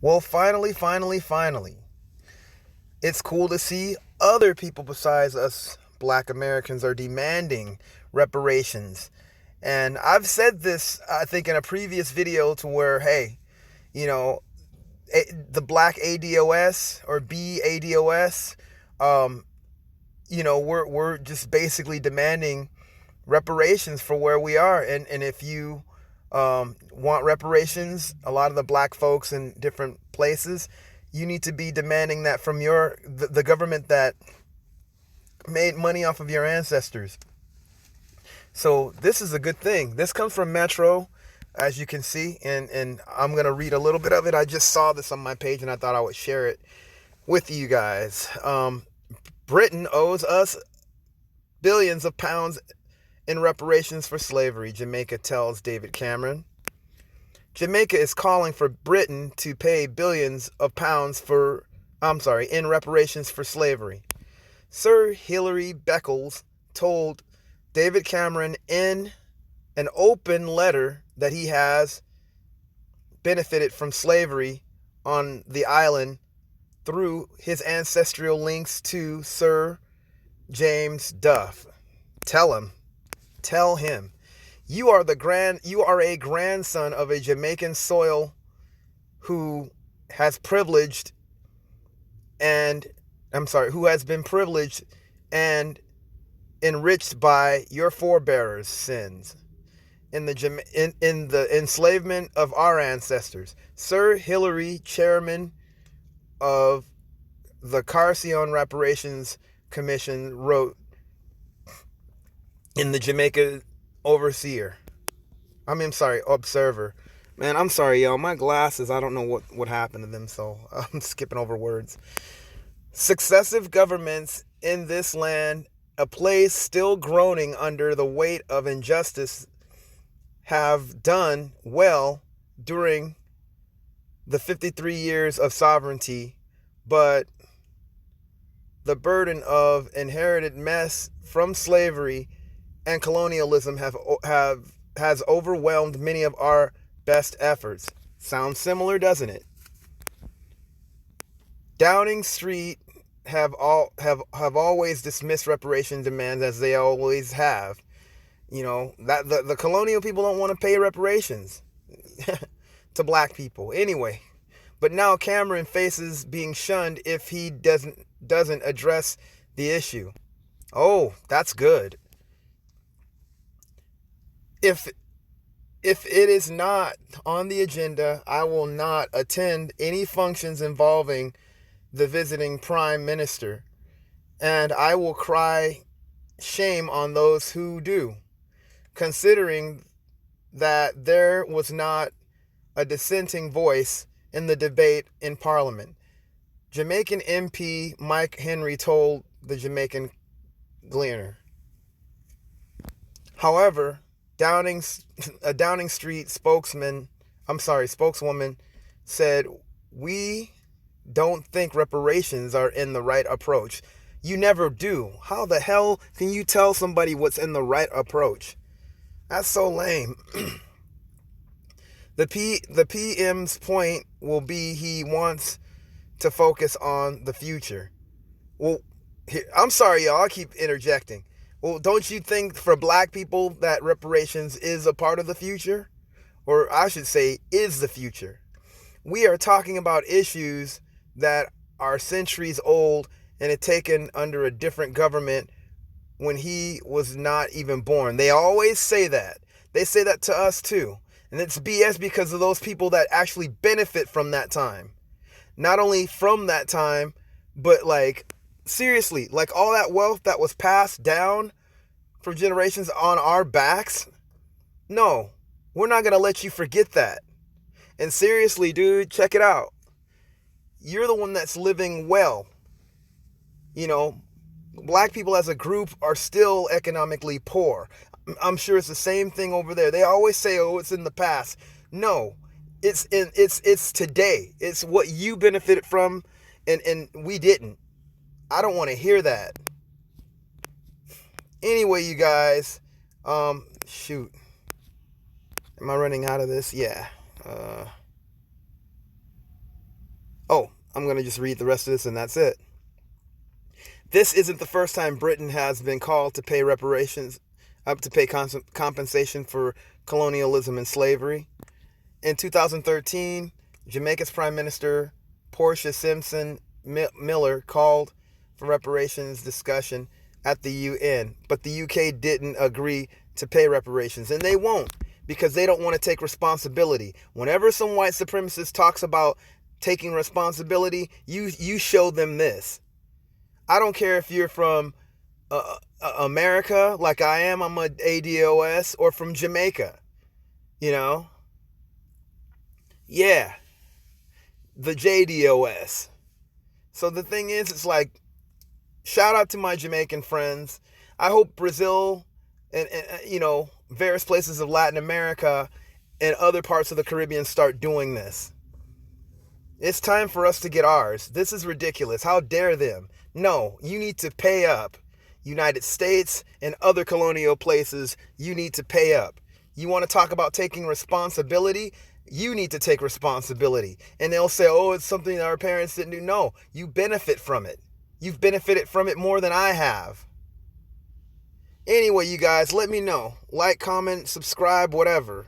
Well, finally, it's cool to see other people besides us black Americans are demanding reparations. And I've said this, I think, in a previous video to where, hey, you know, the black ADOS or BADOS, um, we're just basically demanding reparations for where we are. And if you want reparations, a lot of the black folks in different places, you need to be demanding that from the government that made money off of your ancestors. So this is a good thing. This comes from Metro, as you can see, and I'm going to read a little bit of it. I just saw this on my page and I thought I would share it with you guys. Britain owes us billions of pounds in reparations for slavery, Jamaica tells David Cameron. Jamaica is calling for Britain to pay billions of pounds in reparations for slavery. Sir Hilary Beckles told David Cameron in an open letter that he has benefited from slavery on the island through his ancestral links to Sir James Duff. Tell him, you are a grandson of a Jamaican soil who has been privileged and enriched by your forebears' sins in the enslavement of our ancestors. Sir Hilary, chairman of the Carcion Reparations Commission, wrote in the Jamaica Observer. Man, I'm sorry, y'all. My glasses, I don't know what happened to them, so I'm skipping over words. Successive governments in this land, a place still groaning under the weight of injustice, have done well during the 53 years of sovereignty, but the burden of inherited mess from slavery and colonialism has overwhelmed many of our best efforts. Sounds similar, doesn't it? Downing Street have always dismissed reparation demands, as they always have. That the colonial people don't want to pay reparations to black people anyway. But now Cameron faces being shunned if he doesn't address the issue. Oh, that's good. If it is not on the agenda, I will not attend any functions involving the visiting prime minister, and I will cry shame on those who do, considering that there was not a dissenting voice in the debate in Parliament. Jamaican MP Mike Henry told the Jamaican Gleaner. However, a Downing Street spokeswoman said, "We don't think reparations are in the right approach." You never do. How the hell can you tell somebody what's in the right approach? That's so lame. The PM's point will be he wants to focus on the future. Well, I'm sorry, y'all. I keep interjecting. Well, don't you think for black people that reparations is a part of the future? Or I should say, is the future. We are talking about issues that are centuries old and had taken under a different government when he was not even born. They always say that. They say that to us too. And it's BS because of those people that actually benefit from that time. Not only from that time, but seriously, all that wealth that was passed down for generations on our backs. No, we're not going to let you forget that. And seriously, dude, check it out. You're the one that's living well. Black people as a group are still economically poor. I'm sure it's the same thing over there. They always say, "Oh, it's in the past." No, it's today. It's what you benefited from, and we didn't. I don't want to hear that. Anyway, you guys, shoot, am I running out of this? Yeah. Oh, I'm going to just read the rest of this and that's it. This isn't the first time Britain has been called to pay reparations, up to pay compensation for colonialism and slavery. In 2013, Jamaica's Prime Minister Portia Simpson Miller called for reparations discussion at the UN, but the UK didn't agree to pay reparations, and they won't because they don't want to take responsibility. Whenever some white supremacist talks about taking responsibility, you show them this. I don't care if you're from America, like I am, I'm a ADOS, or from Jamaica, you know? Yeah, the JDOS. So the thing is, it's like, shout out to my Jamaican friends. I hope Brazil and various places of Latin America and other parts of the Caribbean start doing this. It's time for us to get ours. This is ridiculous. How dare them? No, you need to pay up. United States and other colonial places, you need to pay up. You want to talk about taking responsibility? You need to take responsibility. And they'll say, oh, it's something that our parents didn't do. No, you benefit from it. You've benefited from it more than I have. Anyway, you guys, let me know. Like, comment, subscribe, whatever.